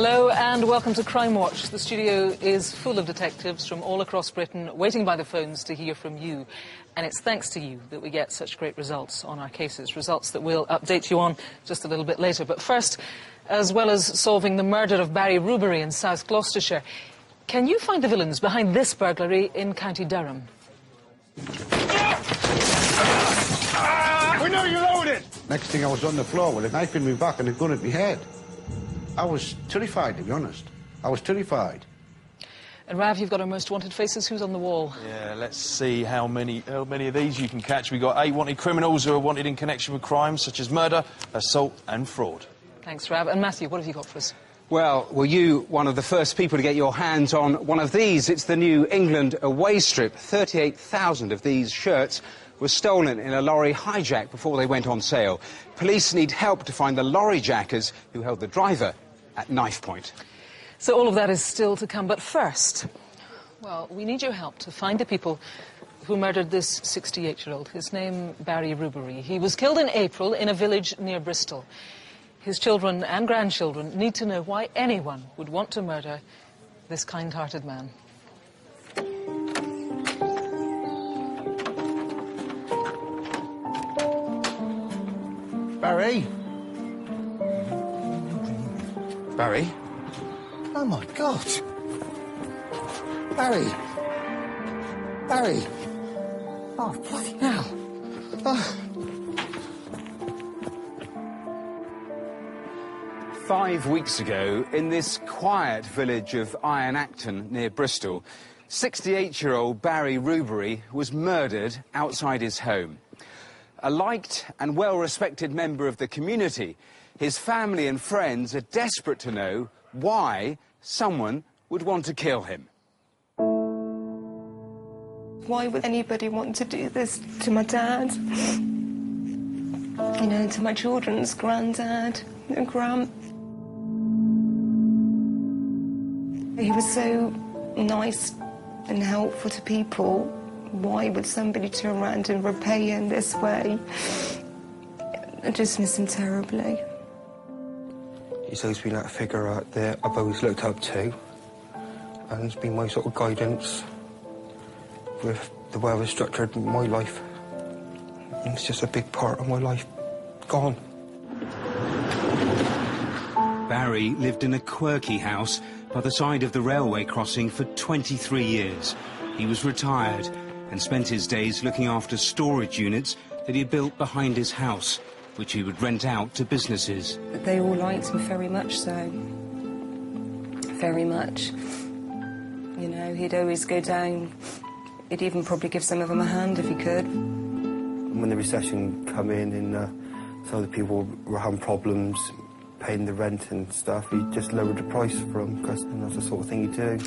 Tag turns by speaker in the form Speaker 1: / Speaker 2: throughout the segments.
Speaker 1: Hello and welcome to Crimewatch. The studio is full of detectives from all across Britain waiting by the phones to hear from you. And it's thanks to you that we get such great results on our cases, results that we'll update you on just a little bit later. But first, as well as solving the murder of Barry Rubery in South Gloucestershire, can you find the villains behind this burglary in County Durham?
Speaker 2: We know you're loaded!
Speaker 3: Next thing I was on the floor with a knife in my back and a gun at my head. I was terrified, to be honest. I was terrified.
Speaker 1: And Rav, you've got our most wanted faces. Who's on the wall?
Speaker 4: Yeah, let's see how many of these you can catch. We've got 8 wanted criminals who are wanted in connection with crimes such as murder, assault and fraud.
Speaker 1: Thanks, Rav. And Matthew, what have you got for us?
Speaker 5: Well, were you one of the first people to get your hands on one of these? It's the New England away strip. 38,000 of these shirts were stolen in a lorry hijack before they went on sale. Police need help to find the lorry jackers who held the driver at knife point.
Speaker 1: So all of that is still to come, but first, well, we need your help to find the people who murdered this 68-year-old. His name, Barry Rubery. He was killed in April in a village near Bristol. His children and grandchildren need to know why anyone would want to murder this kind-hearted man.
Speaker 3: Barry? Barry?
Speaker 2: Oh, my God. Barry. Barry. Oh, bloody hell. Oh.
Speaker 5: 5 weeks ago, in this quiet village of Iron Acton near Bristol, 68-year-old Barry Rubery was murdered outside his home. A liked and well-respected member of the community, his family and friends are desperate to know why someone would want to kill him.
Speaker 6: Why would anybody want to do this to my dad? You know, to my children's granddad and gran. He was so nice and helpful to people. Why would somebody turn around and repay him this way? I just miss him terribly.
Speaker 7: He's always been that figure out there I've always looked up to, and it's been my sort of guidance with the way I've structured my life. And it's just a big part of my life gone.
Speaker 5: Barry lived in a quirky house by the side of the railway crossing for 23 years. He was retired and spent his days looking after storage units that he built behind his house, which he would rent out to businesses.
Speaker 6: But they all liked him very much so. Very much. You know, he'd always go down. He'd even probably give some of them a hand if he could.
Speaker 7: When the recession come in and some of the people were having problems paying the rent and stuff, he just lowered the price for them, because that's the sort of thing he'd do.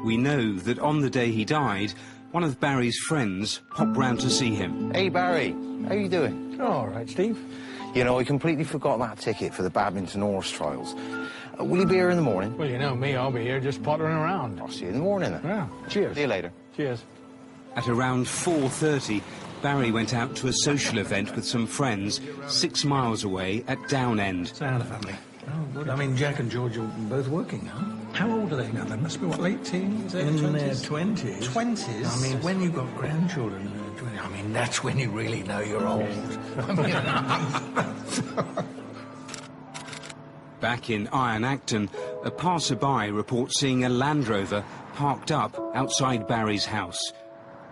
Speaker 5: We know that on the day he died, one of Barry's friends popped round to see him.
Speaker 8: Hey, Barry. How you doing?
Speaker 2: All right, Steve.
Speaker 8: You know, I completely forgot that ticket for the badminton horse trials. Will you be here in the morning?
Speaker 2: Well, you know me, I'll be here just pottering around.
Speaker 8: I'll see you in the morning, then.
Speaker 2: Yeah, cheers.
Speaker 8: See you later.
Speaker 2: Cheers.
Speaker 5: At around 4:30, Barry went out to a social event with some friends 6 miles away at Downend.
Speaker 9: Say hi to the family. Oh, good. I mean, Jack and George are both working, huh? How old are they now? They must be, what, late teens, early 20s? In their 20s.
Speaker 8: 20s?
Speaker 9: I mean, when you've got grandchildren in their 20s, I mean, that's when you really know you're old. I mean,
Speaker 5: Back in Iron Acton, a passerby reports seeing a Land Rover parked up outside Barry's house.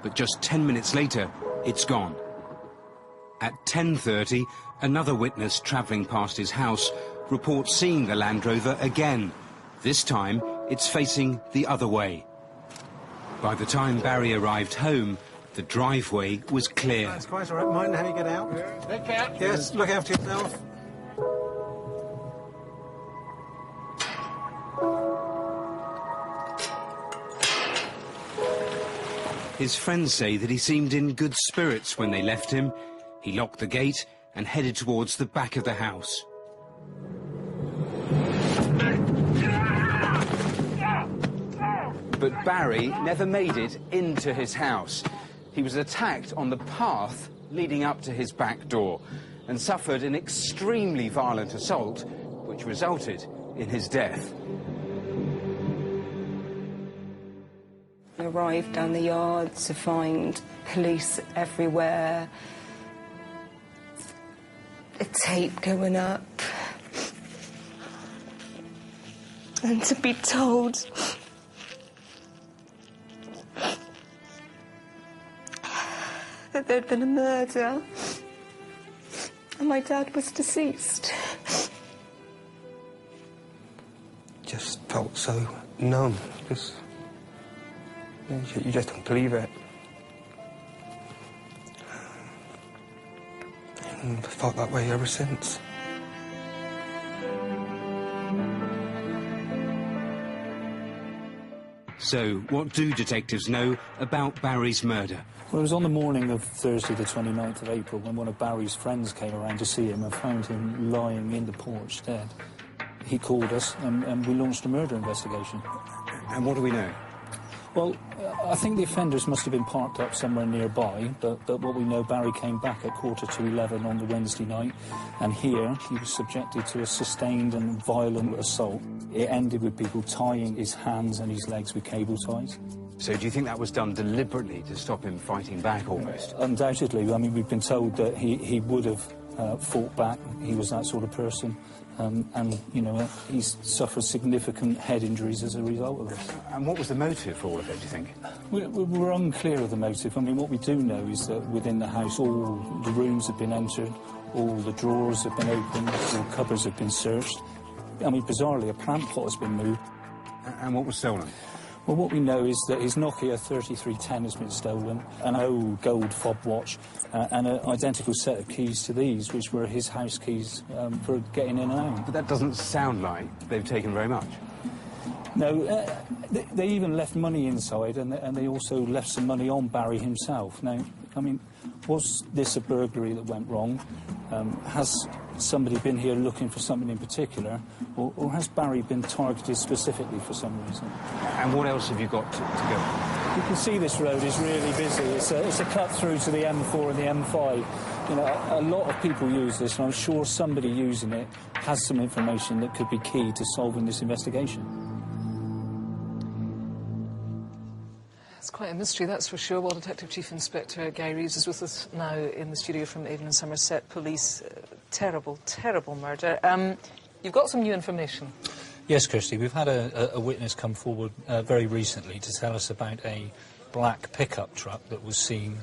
Speaker 5: But just 10 minutes later, it's gone. At 10:30, another witness travelling past his house reports seeing the Land Rover again. This time, it's facing the other way. By the time Barry arrived home, the driveway was clear.
Speaker 9: that's quite all right. Mind how you get out?
Speaker 2: Take care.
Speaker 9: Yes, look after yourself.
Speaker 5: His friends say that he seemed in good spirits when they left him. He locked the gate and headed towards the back of the house. But Barry never made it into his house. He was attacked on the path leading up to his back door and suffered an extremely violent assault, which resulted in his death.
Speaker 6: We arrived down the yard to find police everywhere, a tape going up, and to be told that there'd been a murder and my dad was deceased.
Speaker 7: Just felt so numb. You just don't believe it. And I've felt that way ever since.
Speaker 5: So, what do detectives know about Barry's murder?
Speaker 10: Well, it was on the morning of Thursday the 29th of April when one of Barry's friends came around to see him and found him lying in the porch dead. He called us and we launched a murder investigation.
Speaker 5: And what do we know?
Speaker 10: Well, I think the offenders must have been parked up somewhere nearby, but what we know, Barry came back at 11:15 on the Wednesday night, and here he was subjected to a sustained and violent assault. It ended with people tying his hands and his legs with cable ties.
Speaker 5: So do you think that was done deliberately to stop him fighting back, almost?
Speaker 10: Undoubtedly. I mean, we've been told that he would have fought back. He was that sort of person. And, you know, he's suffered significant head injuries as a result of this.
Speaker 5: And what was the motive for all of it, do you think?
Speaker 10: We're unclear of the motive. I mean, what we do know is that within the house, all the rooms have been entered, all the drawers have been opened, all cupboards have been searched. I mean, bizarrely, a plant pot has been moved.
Speaker 5: And what was stolen?
Speaker 10: Well, what we know is that his Nokia 3310 has been stolen, an old gold fob watch, and an identical set of keys to these, which were his house keys for getting in and out.
Speaker 5: But that doesn't sound like they've taken very much.
Speaker 10: No, they even left money inside, and they also left some money on Barry himself. Now, I mean, was this a burglary that went wrong? Has somebody been here looking for something in particular, or has Barry been targeted specifically for some reason?
Speaker 5: And what else have you got to go?
Speaker 10: You can see this road is really busy. It's a cut through to the M4 and the M5. You know, a lot of people use this, and I'm sure somebody using it has some information that could be key to solving this investigation.
Speaker 1: It's quite a mystery, that's for sure. Well, Detective Chief Inspector Guy Reeves is with us now in the studio from Avon and Somerset Police. Terrible, terrible murder. You've got some new information.
Speaker 10: Yes, Kirsty, we've had a witness come forward very recently to tell us about a black pickup truck that was seen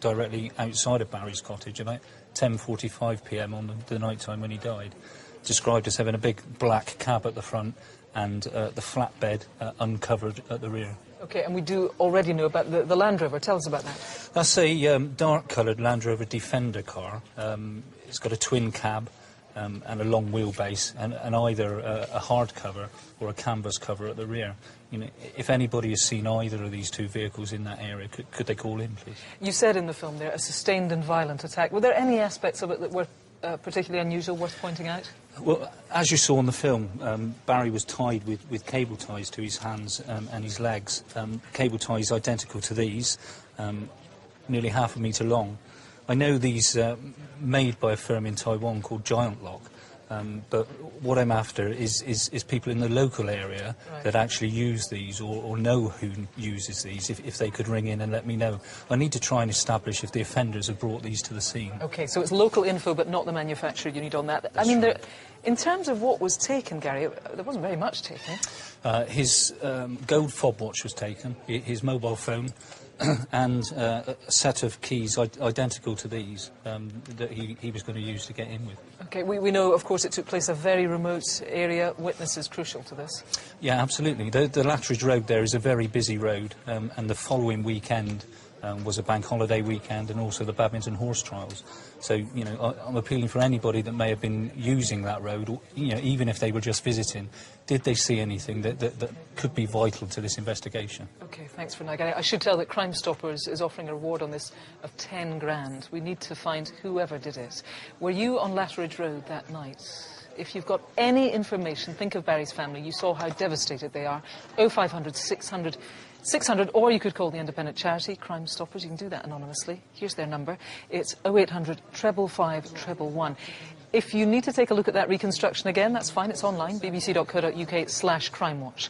Speaker 10: directly outside of Barry's cottage about 10:45 p.m. on the night time when he died. Described as having a big black cab at the front and the flatbed uncovered at the rear.
Speaker 1: OK, and we do already know about the Land Rover. Tell us about that.
Speaker 10: That's a dark-coloured Land Rover Defender car. It's got a twin cab and a long wheelbase and either a hard cover or a canvas cover at the rear. You know, if anybody has seen either of these two vehicles in that area, could they call in, please? You
Speaker 1: said in the film there, a sustained and violent attack. Were there any aspects of it that were particularly unusual, worth pointing out?
Speaker 10: Well, as you saw in the film, Barry was tied with cable ties to his hands and his legs. Cable ties identical to these, nearly half a metre long. I know these made by a firm in Taiwan called Giant Lock, but what I'm after is people in the local area that actually use these or know who uses these, if they could ring in and let me know. I need to try and establish if the offenders have brought these to the scene. OK, so it's local info but not the manufacturer you need on that. I mean, in terms of what was taken, Gary, there wasn't very much taken. His gold fob watch was taken, his mobile phone, and a set of keys identical to these that he was going to use to get in with. OK, we know, of course, it took place in a very remote area. Witnesses crucial to this. Yeah, absolutely. The Latteridge Road there is a very busy road, and the following weekend was a bank holiday weekend and also the badminton horse trials. So, you know, I'm appealing for anybody that may have been using that road, or, you know, even if they were just visiting, did they see anything that could be vital to this investigation? OK, thanks for that, Gary. I should tell that Crime Stoppers is offering a reward on this of 10 grand. We need to find whoever did it. Were you on Latteridge Road that night?
Speaker 1: If you've got any information, think of Barry's family. You saw how devastated they are. 0500 600 600, or you could call the independent charity, Crime Stoppers. You can do that anonymously. Here's their number. It's 0800 555 111. If you need to take a look at that reconstruction again, that's fine. It's online, bbc.co.uk/crimewatch.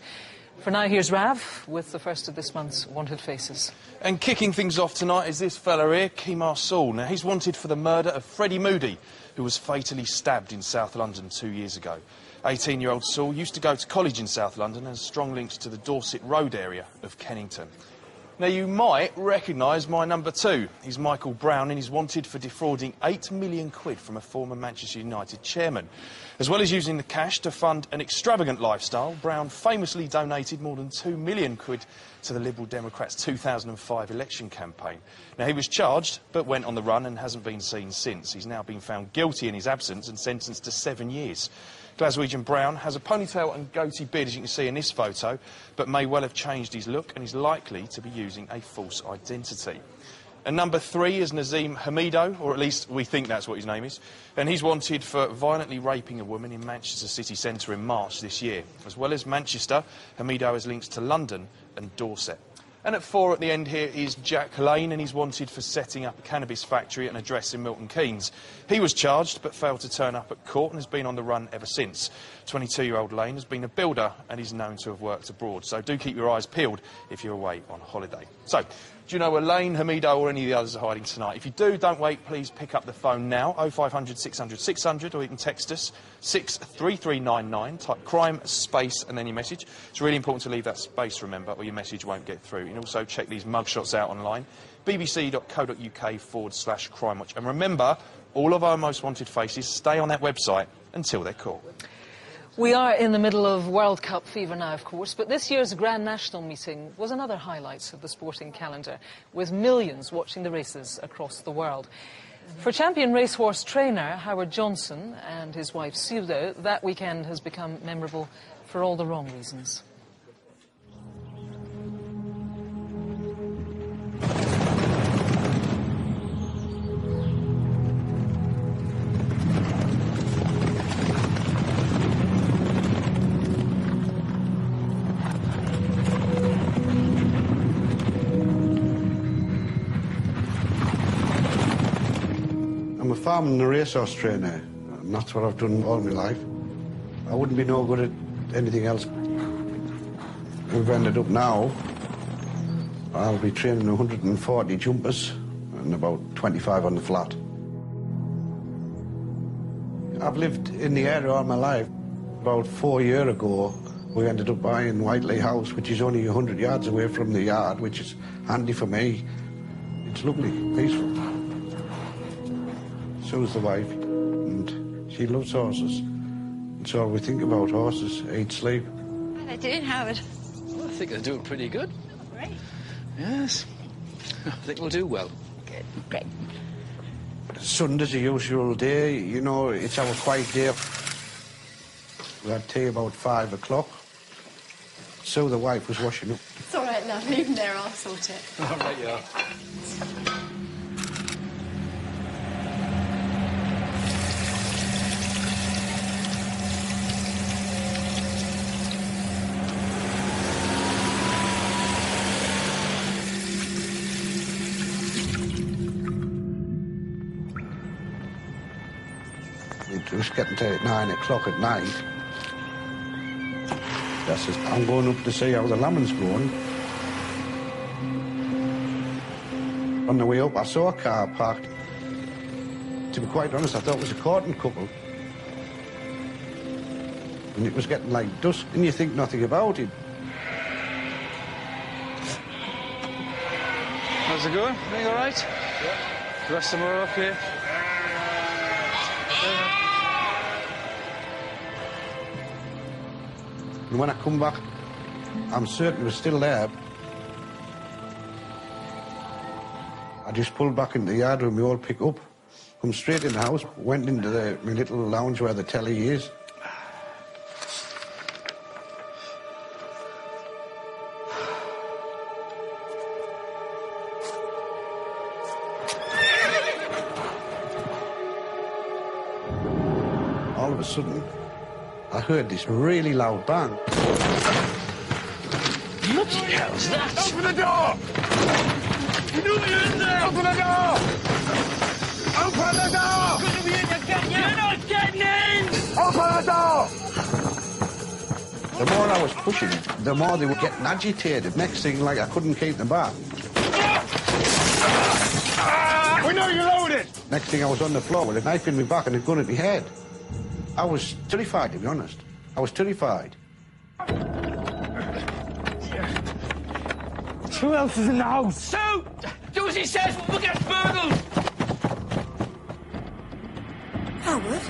Speaker 1: For now, here's Rav with the first of this month's Wanted Faces.
Speaker 4: And kicking things off tonight is this fella here, Kemar Saul. Now, he's wanted for the murder of Freddie Moody, who was fatally stabbed in South London 2 years ago. 18-year-old Saul used to go to college in South London and has strong links to the Dorset Road area of Kennington. Now, you might recognise my number two. He's Michael Brown, and he's wanted for defrauding £8 million from a former Manchester United chairman. As well as using the cash to fund an extravagant lifestyle, Brown famously donated more than £2 million to the Liberal Democrats' 2005 election campaign. Now, he was charged, but went on the run and hasn't been seen since. He's now been found guilty in his absence and sentenced to 7 years. Glaswegian Brown has a ponytail and goatee beard, as you can see in this photo, but may well have changed his look and is likely to be using a false identity. And number three is Nazim Hamido, or at least we think that's what his name is, and he's wanted for violently raping a woman in Manchester city centre in March this year. As well as Manchester, Hamido has links to London and Dorset. And at 4 at the end here is Jack Lane, and he's wanted for setting up a cannabis factory at an address in Milton Keynes. He was charged but failed to turn up at court and has been on the run ever since. 22-year-old Lane has been a builder and is known to have worked abroad, so do keep your eyes peeled if you're away on holiday. So, do you know where Lane, Hamido or any of the others are hiding tonight? If you do, don't wait, please pick up the phone now, 0500 600 600, or you can text us 63399, type crime space and then your message. It's really important to leave that space, remember, or your message won't get through. You can also check these mugshots out online, bbc.co.uk/crimewatch. And remember, all of our most wanted faces stay on that website until they're caught.
Speaker 1: We are in the middle of World Cup fever now, of course, but this year's Grand National meeting was another highlight of the sporting calendar, with millions watching the races across the world. For champion racehorse trainer Howard Johnson and his wife Pseudo, that weekend has become memorable for all the wrong reasons.
Speaker 3: I'm a farmer and a racehorse trainer, and that's what I've done all my life. I wouldn't be no good at anything else. We've ended up now, I'll be training 140 jumpers and about 25 on the flat. I've lived in the area all my life. About 4 years ago, we ended up buying Whiteley House, which is only 100 yards away from the yard, which is handy for me. It's lovely, peaceful. So's the wife, and she loves horses. And so we think about horses, eat, sleep.
Speaker 11: How are they doing, Howard?
Speaker 12: Well, I think they're doing pretty good.
Speaker 11: Great.
Speaker 12: Yes. I think we'll do well.
Speaker 11: Good, great.
Speaker 3: Sunday's a usual day, you know, it's our quiet day. We had tea about 5 o'clock. So the wife was washing up.
Speaker 11: It's all right, love. Leave them there, I'll sort it.
Speaker 12: All right, yeah.
Speaker 3: It was getting to 9 o'clock at night. I says, I'm going up to see how the lambing's going. On the way up, I saw a car parked. To be quite honest, I thought it was a courting couple. And it was getting like dusk, and you think nothing about it.
Speaker 12: How's it going? Everything all right? Yeah. The rest of them are okay?
Speaker 3: And when I come back, I'm certain it was still there. I just pulled back into the yard with my old pick-up, come straight in the house, went into my little lounge where the telly is. All of a sudden, I heard this really loud bang.
Speaker 12: What the hell's that?
Speaker 2: Open the door!
Speaker 12: You know you're in there!
Speaker 2: Open the door! Open the door!
Speaker 12: Couldn't be in there, get you! You're not getting in!
Speaker 2: Open the door!
Speaker 3: The more I was pushing, the more they were getting agitated. Next thing, like, I couldn't keep them back.
Speaker 2: We know you're loaded!
Speaker 3: Next thing, I was on the floor with a knife in my back and a gun at my head. I was terrified, to be honest. I was terrified.
Speaker 2: Who else is in the house?
Speaker 12: Sue! Do as he says, we'll get burgled!
Speaker 11: Howard?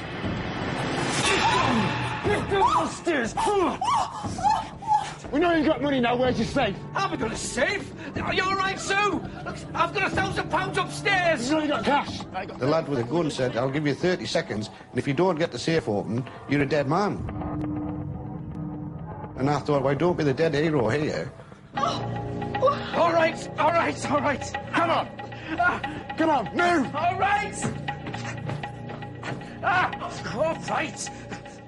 Speaker 2: Let's go upstairs! We know you got money now, where's your safe?
Speaker 12: Have we got a safe? Are you all right, Sue? Look, I've got £1,000 upstairs!
Speaker 2: You only got cash.
Speaker 3: The lad with the gun said, I'll give you 30 seconds, and if you don't get the safe open, you're a dead man. And I thought, why don't be the dead hero here?
Speaker 12: All right, all right, all right.
Speaker 2: Come on! Come on, move!
Speaker 12: All right! All right.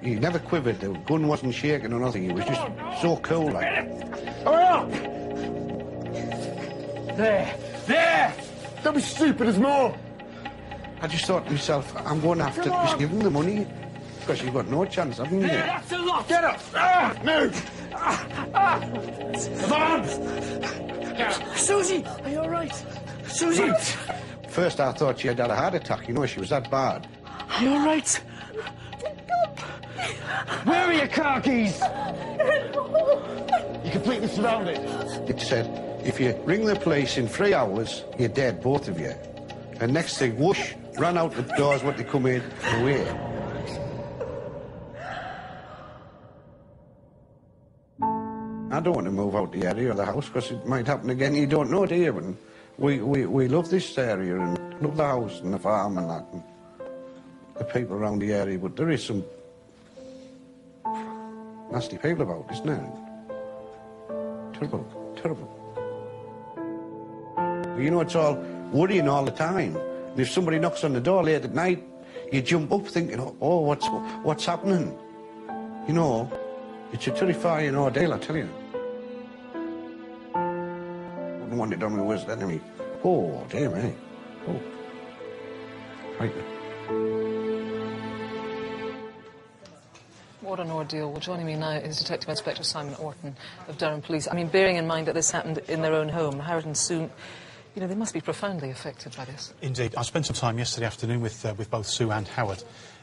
Speaker 3: He never quivered, the gun wasn't shaking or nothing, he was just so cool, like.
Speaker 2: Hurry up!
Speaker 12: There!
Speaker 2: Don't be stupid, there's more!
Speaker 3: I just thought to myself, I'm going to have to just give him the money, because you've got no chance, haven't you?
Speaker 12: There, that's a lot!
Speaker 2: Get up! Move! Come on!
Speaker 12: Susie, are you all right? Susie!
Speaker 3: First I thought she had had a heart attack, you know, she was that bad.
Speaker 12: Are you all right?
Speaker 2: Where are your car keys? You're completely surrounded.
Speaker 3: It said, if you ring the police in 3 hours, you're dead, both of you. And next thing, whoosh, ran out the doors, what they come in, away. I don't want to move out the area of the house, because it might happen again, you don't know, do you? And we love this area, and love the house and the farm and that, and the people around the area, but there is some nasty people about, isn't there? Terrible, terrible. You know, it's all worrying all the time. And if somebody knocks on the door late at night, you jump up thinking, oh, what's happening? You know, it's a terrifying ordeal, I tell you. Wouldn't want it on my worst enemy. Oh, dear me. Oh. Right.
Speaker 1: What an ordeal. Well, joining me now is Detective Inspector Simon Orton of Durham Police. I mean, bearing in mind that this happened in their own home, Howard and Sue, you know, they must be profoundly affected by this.
Speaker 10: Indeed. I spent some time yesterday afternoon with both Sue and Howard,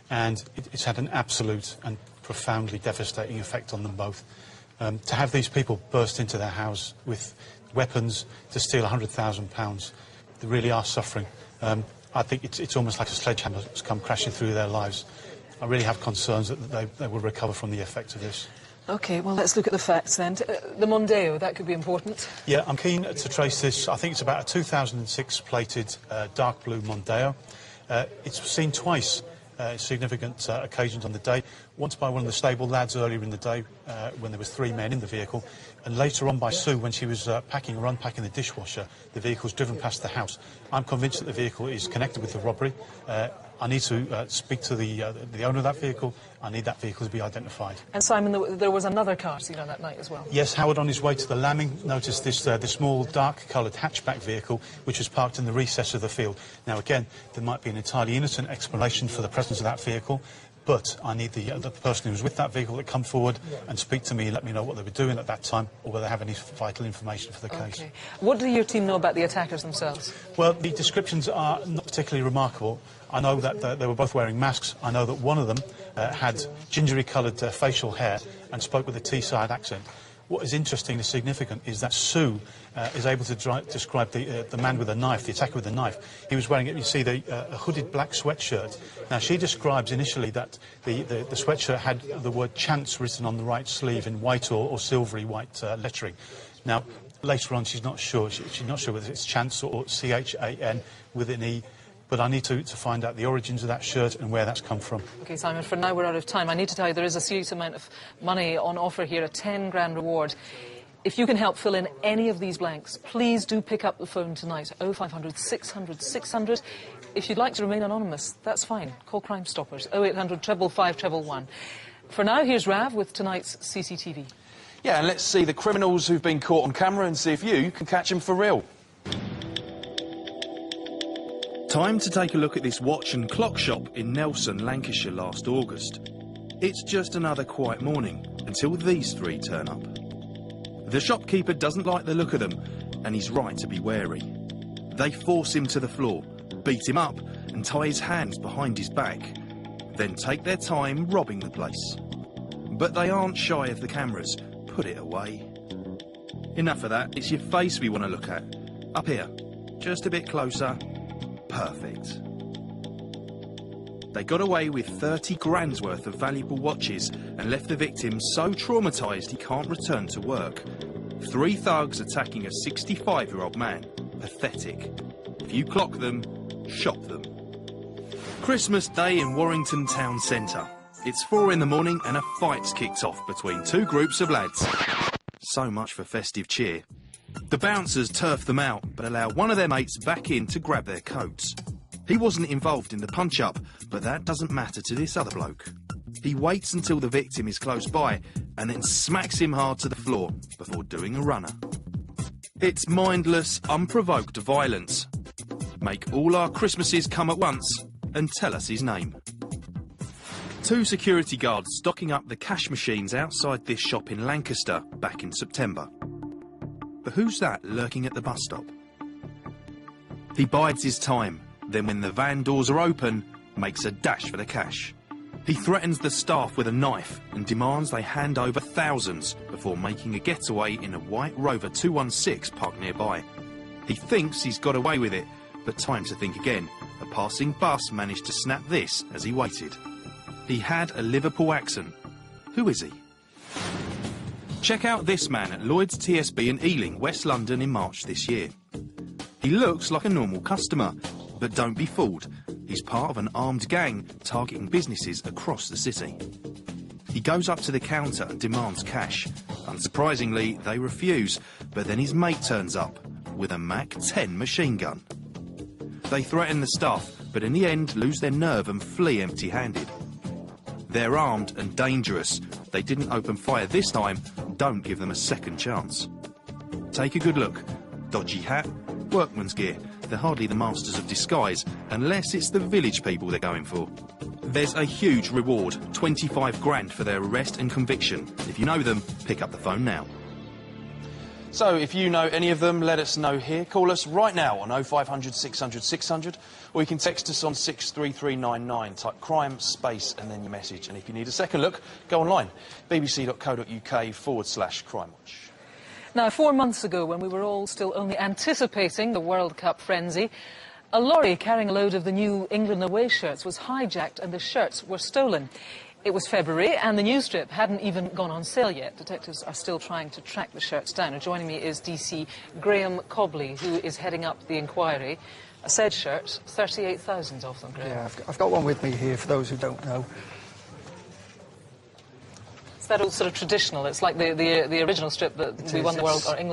Speaker 10: and it's had an absolute and profoundly devastating effect on them both. To have these people burst into their house with weapons to steal £100,000, they really are suffering. I think it's almost like a sledgehammer that's come crashing through their lives. I really have concerns that they will recover from the effects of this.
Speaker 1: OK, well, let's look at the facts then. The Mondeo, that could be important.
Speaker 10: Yeah, I'm keen to trace this. I think it's about a 2006 plated dark blue Mondeo. It's seen twice significant occasions on the day. Once by one of the stable lads earlier in the day when there was 3 men in the vehicle, and later on by Sue when she was packing or unpacking the dishwasher. The vehicle's driven past the house. I'm convinced that the vehicle is connected with the robbery. I need to speak to the owner of that vehicle. I need that vehicle to be identified.
Speaker 1: And Simon, there was another car seen on that night as well?
Speaker 10: Yes, Howard on his way to the lambing noticed this the small dark-coloured hatchback vehicle which was parked in the recess of the field. Now again, there might be an entirely innocent explanation for the presence of that vehicle, but I need the person who was with that vehicle to come forward and speak to me and let me know what they were doing at that time or whether they have any vital information for the case.
Speaker 1: Okay. What do your team know about the attackers themselves?
Speaker 10: Well, the descriptions are not particularly remarkable. I know that they were both wearing masks. I know that one of them had gingery-coloured facial hair and spoke with a Teesside accent. What is interesting and significant is that Sue is able to describe the man with the knife, the attacker with the knife. He was wearing, you see, a hooded black sweatshirt. Now, she describes initially that the sweatshirt had the word chance written on the right sleeve in white or silvery white lettering. Now, later on, she's not sure. She's not sure whether it's chance or C-H-A-N with an E. But I need to find out the origins of that shirt and where that's come from.
Speaker 1: OK, Simon, for now we're out of time. I need to tell you there is a serious amount of money on offer here, a 10 grand reward. If you can help fill in any of these blanks, please do pick up the phone tonight, 0500 600 600. If you'd like to remain anonymous, that's fine. Call Crime Stoppers, 0800 555 111. For now, here's Rav with tonight's CCTV.
Speaker 4: Yeah, and let's see the criminals who've been caught on camera and see if you can catch them for real. Time to take a look at this watch and clock shop in Nelson, Lancashire last August. It's just another quiet morning until these three turn up. The shopkeeper doesn't like the look of them, and he's right to be wary. They force him to the floor, beat him up and tie his hands behind his back, then take their time robbing the place. But they aren't shy of the cameras. Put it away. Enough of that, it's your face we want to look at. Up here, just a bit closer. Perfect. They got away with 30 grand's worth of valuable watches and left the victim so traumatised he can't return to work. 3 thugs attacking a 65-year-old man. Pathetic. If you clock them, shop them. Christmas Day in Warrington Town Centre. It's 4 in the morning and a fight's kicked off between 2 groups of lads. So much for festive cheer. The bouncers turf them out, but allow one of their mates back in to grab their coats. He wasn't involved in the punch-up, but that doesn't matter to this other bloke. He waits until the victim is close by and then smacks him hard to the floor before doing a runner. It's mindless, unprovoked violence. Make all our Christmases come at once and tell us his name. 2 security guards stocking up the cash machines outside this shop in Lancaster back in September. But who's that lurking at the bus stop? He bides his time, then when the van doors are open, makes a dash for the cash. He threatens the staff with a knife and demands they hand over thousands before making a getaway in a white Rover 216 parked nearby. He thinks he's got away with it, but time to think again. A passing bus managed to snap this as he waited. He had a Liverpool accent. Who is he? Check out this man at Lloyd's TSB in Ealing, West London in March this year. He looks like a normal customer, but don't be fooled. He's part of an armed gang targeting businesses across the city. He goes up to the counter and demands cash. Unsurprisingly, they refuse, but then his mate turns up with a Mac 10 machine gun. They threaten the staff, but in the end lose their nerve and flee empty-handed. They're armed and dangerous. They didn't open fire this time. Don't give them a second chance. Take a good look. Dodgy hat, workman's gear. They're hardly the masters of disguise, unless it's the village people they're going for. There's a huge reward, 25 grand for their arrest and conviction. If you know them, pick up the phone now. So, if you know any of them, let us know here. Call us right now on 0500 600 600, or you can text us on 63399. Type crime, space, and then your message. And if you need a second look, go online, bbc.co.uk/crimewatch.
Speaker 1: Now, 4 months ago, when we were all still only anticipating the World Cup frenzy, a lorry carrying a load of the new England away shirts was hijacked and the shirts were stolen. It was February and the news strip hadn't even gone on sale yet. Detectives are still trying to track the shirts down. And joining me is DC Graham Cobley, who is heading up the inquiry. A said shirt, 38,000 of them, Graham.
Speaker 13: Yeah, I've got one with me here for those who don't know.
Speaker 1: Is that all sort of traditional? It's like the original strip that England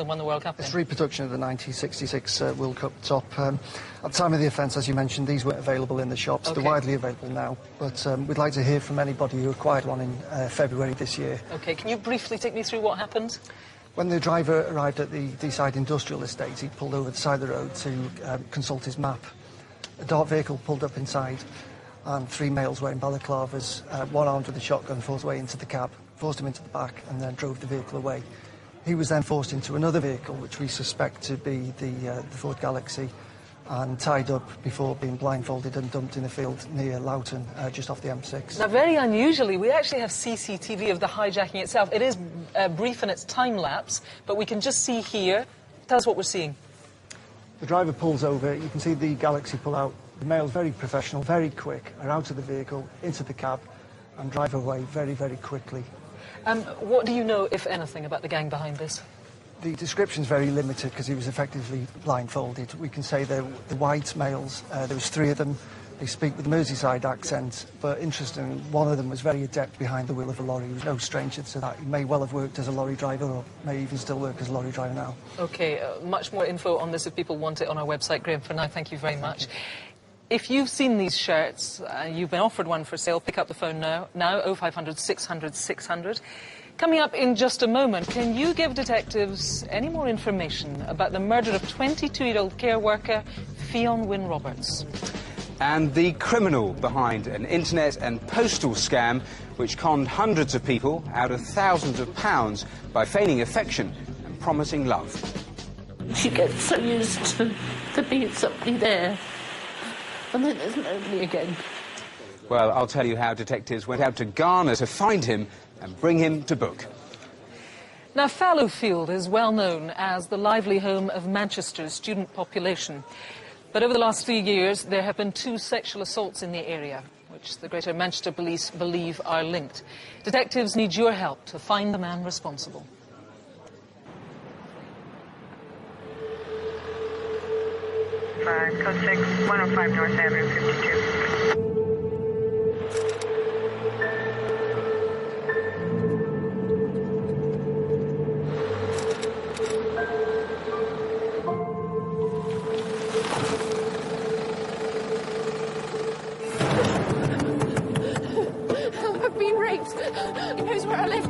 Speaker 1: won the World Cup in.
Speaker 13: It's a reproduction of the 1966 World Cup top. At the time of the offence, as you mentioned, these weren't available in the shops. Okay. They're widely available now, but we'd like to hear from anybody who acquired one in February this year.
Speaker 1: OK, can you briefly take me through what happened?
Speaker 13: When the driver arrived at the Deeside Industrial Estate, he pulled over the side of the road to consult his map. A dark vehicle pulled up inside, and 3 males wearing balaclavas, one armed with a shotgun, forced way into the cab, forced him into the back and then drove the vehicle away. He was then forced into another vehicle, which we suspect to be the Ford Galaxy, and tied up before being blindfolded and dumped in a field near Loughton, just off the M6.
Speaker 1: Now, very unusually, we actually have CCTV of the hijacking itself. It is brief in its time-lapse, but we can just see here. Tell us what we're seeing.
Speaker 13: The driver pulls over. You can see the Galaxy pull out. The male's very professional, very quick, are out of the vehicle, into the cab, and drive away very, very quickly.
Speaker 1: What do you know, if anything, about the gang behind this?
Speaker 13: The description's very limited because he was effectively blindfolded. We can say the white males, there was 3 of them. They speak with a Merseyside accent, but interestingly, one of them was very adept behind the wheel of a lorry. He was no stranger to that. He may well have worked as a lorry driver, or may even still work as a lorry driver now.
Speaker 1: OK, much more info on this if people want it on our website. Graham, for now, thank you very much. If you've seen these shirts, you've been offered one for sale, pick up the phone now 0500 600 600. Coming up in just a moment, can you give detectives any more information about the murder of 22-year-old care worker Fionn Wynne Roberts?
Speaker 5: And the criminal behind an internet and postal scam which conned hundreds of people out of thousands of pounds by feigning affection and promising love.
Speaker 14: She gets so used to being somebody there, and then there's nobody again.
Speaker 5: Well, I'll tell you how detectives went out to Ghana to find him and bring him to book.
Speaker 1: Now, Fallowfield is well known as the lively home of Manchester's student population. But over the last 3 years, there have been 2 sexual assaults in the area, which the Greater Manchester Police believe are linked. Detectives need your help to find the man responsible.
Speaker 15: Code 6, 105 North Avenue, 52.
Speaker 14: I've been raped. He knows where I live.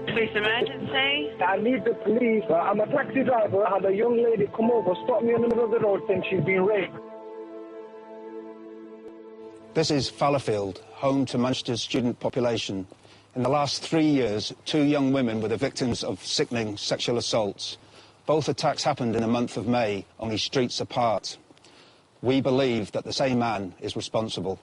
Speaker 15: Police emergency?
Speaker 2: I need the police. I'm a taxi driver. I had a young lady come over, stop me in the middle of the road saying she's been raped.
Speaker 16: This is Fallowfield, home to Manchester's student population. In the last 3 years, 2 young women were the victims of sickening sexual assaults. Both attacks happened in the month of May, only streets apart. We believe that the same man is responsible.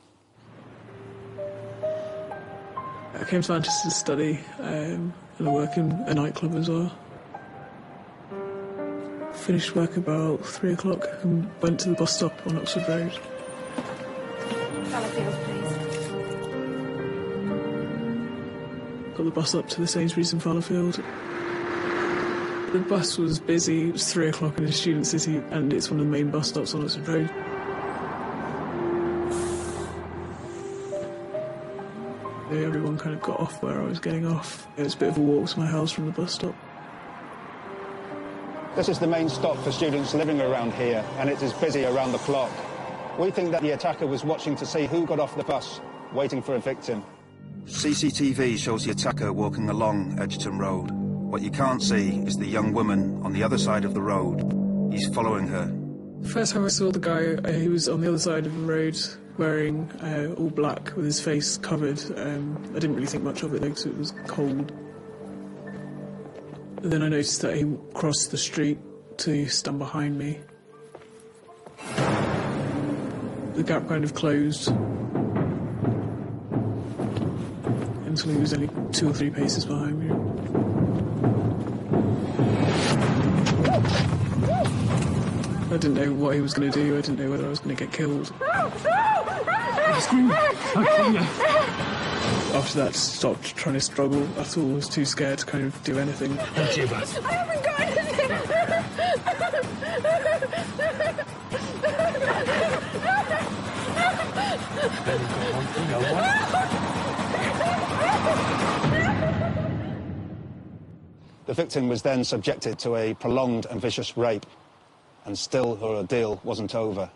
Speaker 17: I came to Manchester to study, and I work in a nightclub as well. Finished work about 3 o'clock and went to the bus stop on Oxford Road.
Speaker 14: Fallowfield, please.
Speaker 17: Got the bus up to the Sainsbury's in Fallowfield. The bus was busy. It was 3 o'clock in a student city, and it's one of the main bus stops on Oxford Road. Everyone kind of got off where I was getting off. It was a bit of a walk to my house from the bus stop.
Speaker 16: This is the main stop for students living around here, and it is busy around the clock. We think that the attacker was watching to see who got off the bus, waiting for a victim. CCTV shows the attacker walking along Edgerton Road. What you can't see is the young woman on the other side of the road. He's following her.
Speaker 17: The first time I saw the guy, he was on the other side of the road, wearing all black with his face covered. I didn't really think much of it because it was cold. And then I noticed that he crossed the street to stand behind me. The gap kind of closed until he was only 2 or 3 paces behind me. I didn't know what he was going to do. I didn't know whether I was going to get killed.
Speaker 2: Scream!
Speaker 17: After that, stopped trying to struggle at all. I was too scared to kind of do anything.
Speaker 2: Don't you, bud?
Speaker 14: I haven't got anything!
Speaker 2: Then you've got one thing, I want.
Speaker 16: The victim was then subjected to a prolonged and vicious rape, and still her ordeal wasn't over.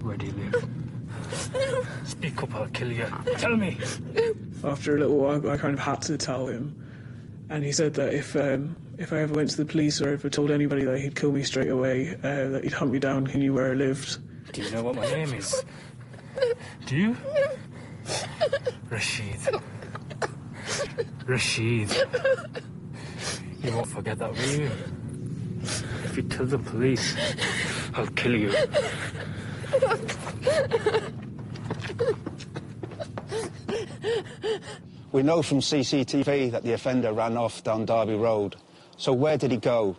Speaker 2: Where do you live? Speak up, I'll kill you. Tell me.
Speaker 17: After a little while, I kind of had to tell him, and he said that if I ever went to the police or ever told anybody that he'd kill me straight away, that he'd hunt me down, he knew where I lived.
Speaker 2: Do you know what my name is? Do you? Rashid. Rashid. You won't forget that, will you? If you tell the police, I'll kill you.
Speaker 16: We know from CCTV that the offender ran off down Derby Road. So where did he go?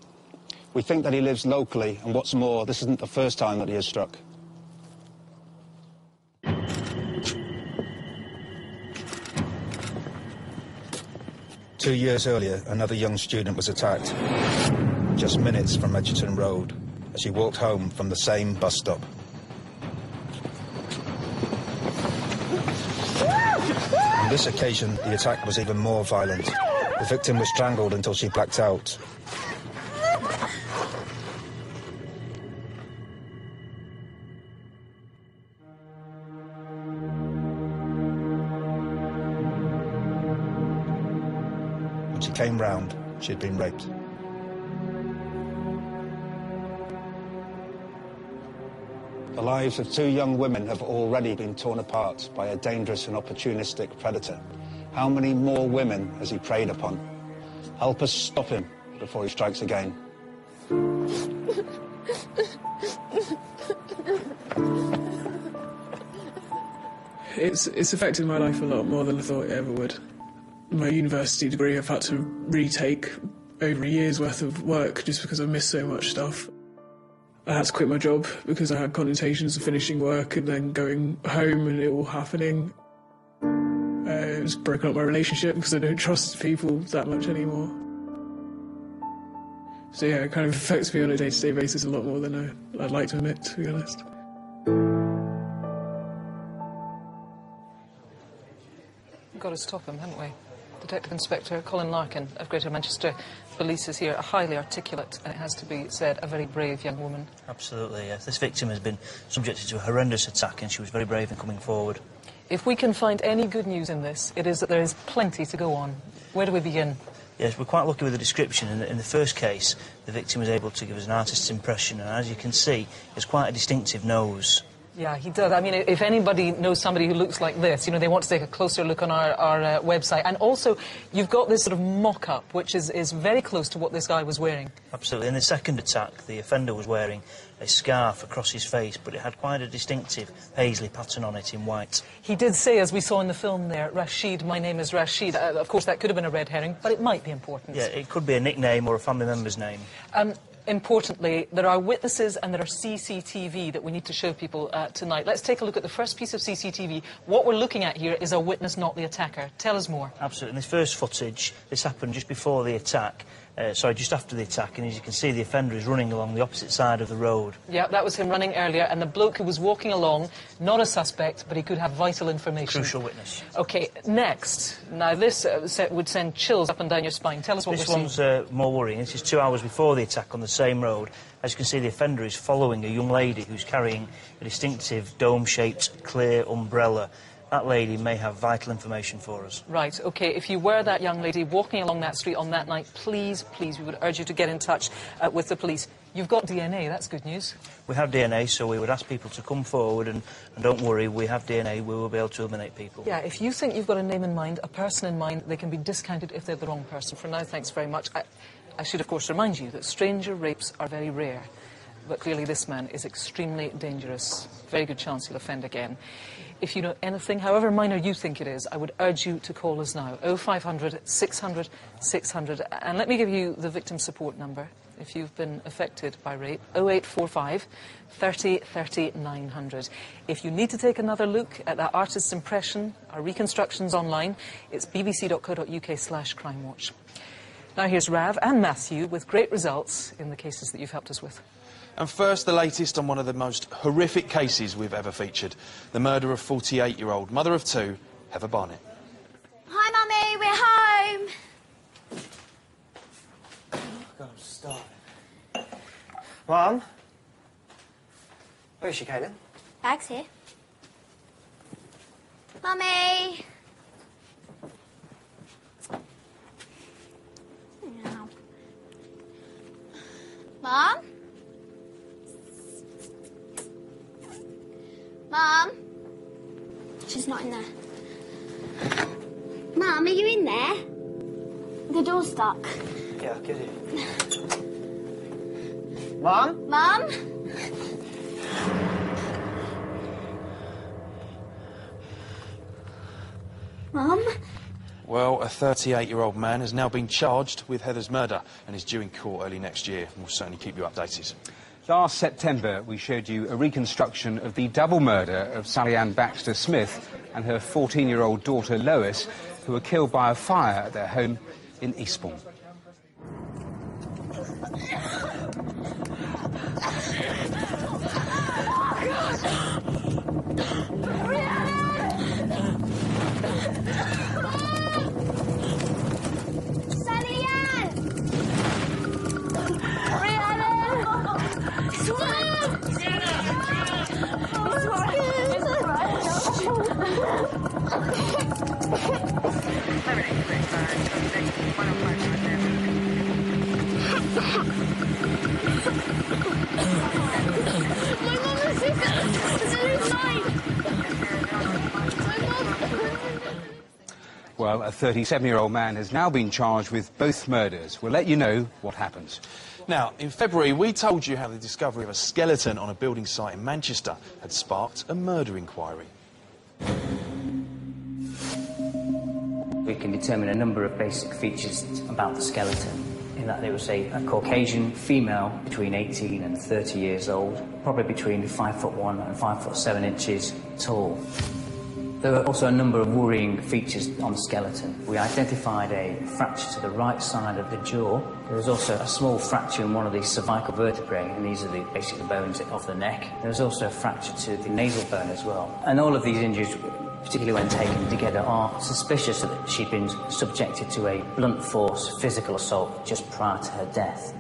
Speaker 16: We think that he lives locally, and what's more, this isn't the first time that he is struck. Two years earlier, another young student was attacked. just minutes from Edgerton Road as she walked home from the same bus stop. On this occasion, the attack was even more violent. The victim was strangled until she blacked out. When she came round, she had been raped. The lives of 2 young women have already been torn apart by a dangerous and opportunistic predator. How many more women has he preyed upon? Help us stop him before he strikes again.
Speaker 17: It's affected my life a lot more than I thought it ever would. My university degree I've had to retake over a year's worth of work just because I've missed so much stuff. I had to quit my job because I had connotations of finishing work and then going home and it all happening. It was broken up my relationship because I don't trust people that much anymore. So yeah, it kind of affects me on a day-to-day basis a lot more than I'd like to admit, to be honest.
Speaker 1: We've got to stop him, haven't we? Detective Inspector Colin Larkin of Greater Manchester Police is here, a highly articulate, and it has to be said, a very brave young woman.
Speaker 18: Absolutely, yes. This victim has been subjected to a horrendous attack and she was very brave in coming forward.
Speaker 1: If we can find any good news in this, it is that there is plenty to go on. Where do we begin?
Speaker 18: Yes, we're quite lucky with the description. In the first case, the victim was able to give us an artist's impression, and as you can see, it's quite a distinctive nose.
Speaker 1: Yeah, he does. I mean, if anybody knows somebody who looks like this, you know, they want to take a closer look on our website. And also, you've got this sort of mock-up, which is very close to what this guy was wearing.
Speaker 18: Absolutely. In the second attack, the offender was wearing a scarf across his face, but it had quite a distinctive paisley pattern on it in white.
Speaker 1: He did say, as we saw in the film there, Rashid, my name is Rashid. Of course, that could have been a red herring, but it might be important.
Speaker 18: Yeah, it could be a nickname or a family member's name.
Speaker 1: Importantly, there are witnesses and there are CCTV that we need to show people tonight. Let's take a look at the first piece of CCTV. What we're looking at here is a witness, not the attacker. Tell us more.
Speaker 18: Absolutely. In this first footage, this happened just before the attack. Just after the attack, and as you can see, the offender is running along the opposite side of the road.
Speaker 1: Yeah, that was him running earlier, and the bloke who was walking along, not a suspect, but he could have vital information.
Speaker 18: Crucial witness.
Speaker 1: OK, next. Now, this would send chills up and down your spine. Tell us what we're seeing.
Speaker 18: This one's more worrying. This is 2 hours before the attack on the same road. As you can see, the offender is following a young lady who's carrying a distinctive dome-shaped clear umbrella. That lady may have vital information for us.
Speaker 1: Right, OK. If you were that young lady walking along that street on that night, please, we would urge you to get in touch with the police. You've got DNA, that's good news.
Speaker 18: We have DNA, so we would ask people to come forward and don't worry, we have DNA, we will be able to eliminate people.
Speaker 1: Yeah, if you think you've got a name in mind, a person in mind, they can be discounted if they're the wrong person. For now, thanks very much. I should, of course, remind you that stranger rapes are very rare, but clearly this man is extremely dangerous. Very good chance he'll offend again. If you know anything, however minor you think it is, I would urge you to call us now, 0500 600 600. And let me give you the victim support number if you've been affected by rape, 0845 30 30 900. If you need to take another look at that artist's impression, our reconstructions online, it's bbc.co.uk/crimewatch. Now here's Rav and Matthew with great results in the cases that you've helped us with.
Speaker 4: And first, the latest on one of the most horrific cases we've ever featured. The murder of 48-year-old mother of 2, Heather Barnett.
Speaker 19: Hi, Mummy, we're home.
Speaker 20: God, I'm starving. Mum? Where is she, Caitlin?
Speaker 19: Bag's here. Mummy! No. Mum? Mum? She's not in there. Mum, are you in there? The door's stuck.
Speaker 20: Yeah, I'll get it. Mum?
Speaker 19: Mum? Mum?
Speaker 4: Well, a 38-year-old man has now been charged with Heather's murder and is due in court early next year. We'll certainly keep you updated.
Speaker 5: Last September, we showed you a reconstruction of the double murder of Sally Ann Baxter-Smith and her 14-year-old daughter, Lois, who were killed by a fire at their home in Eastbourne. Well, a 37-year-old man has now been charged with both murders. We'll let you know what happens.
Speaker 4: Now, in February, we told you how the discovery of a skeleton on a building site in Manchester had sparked a murder inquiry.
Speaker 21: We can determine a number of basic features about the skeleton, in that it was a Caucasian female between 18 and 30 years old, probably between 5'1" and 5'7" tall. There were also a number of worrying features on the skeleton. We identified a fracture to the right side of the jaw. There was also a small fracture in one of the cervical vertebrae, and these are basically the bones of the neck. There was also a fracture to the nasal bone as well. And all of these injuries, particularly when taken together, are suspicious that she'd been subjected to a blunt force physical assault just prior to her death.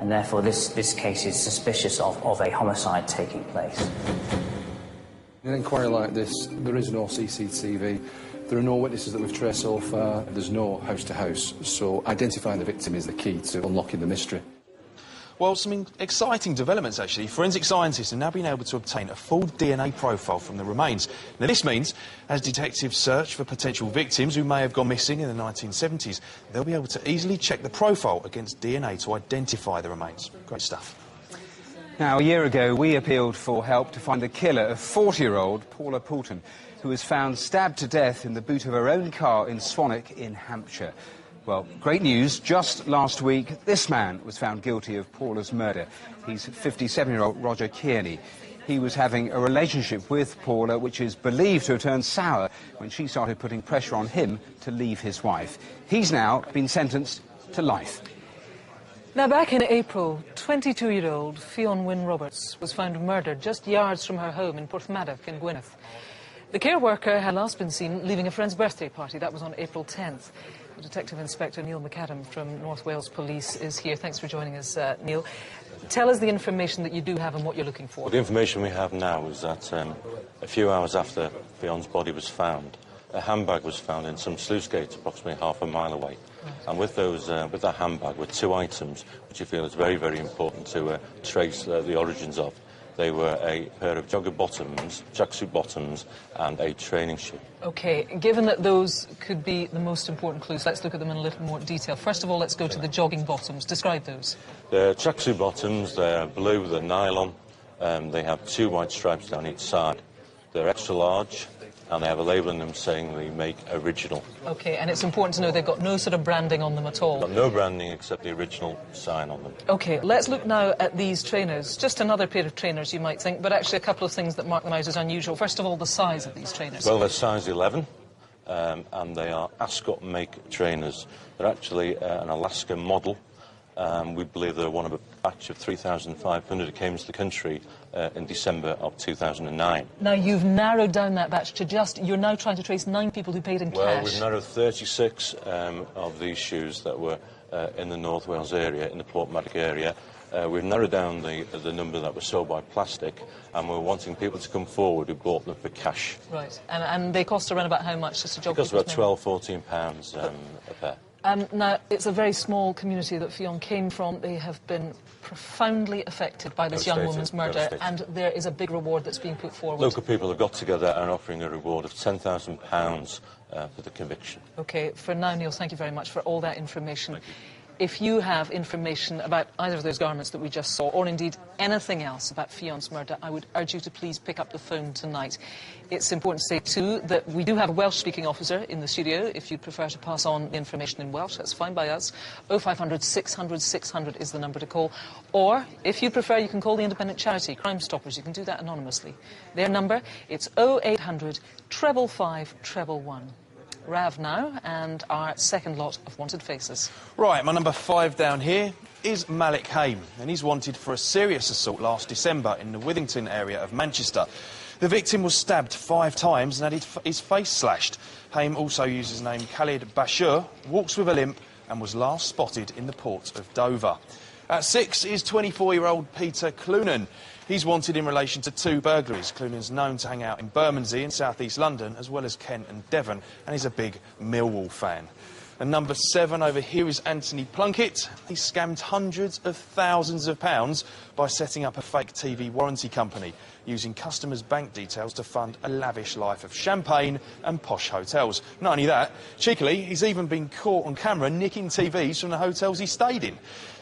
Speaker 21: And therefore this case is suspicious of a homicide taking place.
Speaker 22: In an inquiry like this, there is no CCTV. There are no witnesses that we've traced so far. There's no house-to-house. So identifying the victim is the key to unlocking the mystery.
Speaker 4: Well, some exciting developments, actually. Forensic scientists have now been able to obtain a full DNA profile from the remains. Now, this means, as detectives search for potential victims who may have gone missing in the 1970s, they'll be able to easily check the profile against DNA to identify the remains. Great stuff.
Speaker 5: Now, a year ago, we appealed for help to find the killer of 40-year-old Paula Poulton, who was found stabbed to death in the boot of her own car in Swanwick in Hampshire. Well, great news. Just last week, this man was found guilty of Paula's murder. He's 57-year-old Roger Kearney. He was having a relationship with Paula, which is believed to have turned sour when she started putting pressure on him to leave his wife. He's now been sentenced to life.
Speaker 1: Now, back in April, 22-year-old Fionn Wynne Roberts was found murdered just yards from her home in Porthmadog in Gwynedd. The care worker had last been seen leaving a friend's birthday party. That was on April 10th. Detective Inspector Neil McAdam from North Wales Police is here. Thanks for joining us, Neil. Tell us the information that you do have and what you're looking for.
Speaker 23: Well, the information we have now is that a few hours after Fionn's body was found, a handbag was found in some sluice gates approximately half a mile away. Right. And with that handbag were two items which you feel is very, very important to trace the origins of. They were a pair of jogger bottoms, tracksuit bottoms, and a training shoe. OK,
Speaker 1: given that those could be the most important clues, let's look at them in a little more detail. First of all, let's go to the jogging bottoms. Describe those.
Speaker 23: They're tracksuit bottoms, they're blue, they're nylon, they have two white stripes down each side. They're extra large, and they have a label on them saying they make original. OK, and it's important to know they've got no sort of branding on them at all. Got no branding except the original sign on them.
Speaker 1: OK, let's look now at these trainers. Just another pair of trainers, you might think, but actually a couple of things that mark them out as unusual. First of all, the size of these trainers.
Speaker 23: Well, they're size 11, and they are Ascot make trainers. They're actually an Alaska model. We believe they're one of a batch of 3,500 that came into the country in December of 2009.
Speaker 1: Now, you've narrowed down that batch to just... You're now trying to trace 9 people who paid in cash.
Speaker 23: Well, we've narrowed 36 of these shoes that were in the North Wales area, in the Porthmadog area. We've narrowed down the number that were sold by plastic, and we're wanting people to come forward who bought them for cash.
Speaker 1: Right, and they cost around about how much, just to jog?
Speaker 23: It costs about £12, £14 a pair.
Speaker 1: Now, it's a very small community that Fionn came from. They have been profoundly affected by this young woman's murder, and there is a big reward that's being put forward.
Speaker 23: Local people have got together and are offering a reward of £10,000 for the conviction.
Speaker 1: OK, for now, Neil, thank you very much for all that information. If you have information about either of those garments that we just saw, or indeed anything else about Fionn's murder, I would urge you to please pick up the phone tonight. It's important to say, too, that we do have a Welsh-speaking officer in the studio. If you'd prefer to pass on the information in Welsh, that's fine by us. 0500 600 600 is the number to call. Or, if you prefer, you can call the independent charity, Crime Stoppers. You can do that anonymously. Their number, it's 0800 555 111. Rav now, and our second lot of wanted faces.
Speaker 4: Right, my number 5 down here is Malik Haim, and he's wanted for a serious assault last December in the Withington area of Manchester. The victim was stabbed 5 times and had his face slashed. Haim also used his name Khalid Bashir, walks with a limp, and was last spotted in the port of Dover. At 6 is 24-year-old Peter Clunan. He's wanted in relation to 2 burglaries. Clunan's known to hang out in Bermondsey in south-east London, as well as Kent and Devon, and he's a big Millwall fan. And number 7 over here is Anthony Plunkett. He scammed hundreds of thousands of pounds by setting up a fake TV warranty company, using customers' bank details to fund a lavish life of champagne and posh hotels. Not only that, cheekily, he's even been caught on camera nicking TVs from the hotels he stayed in.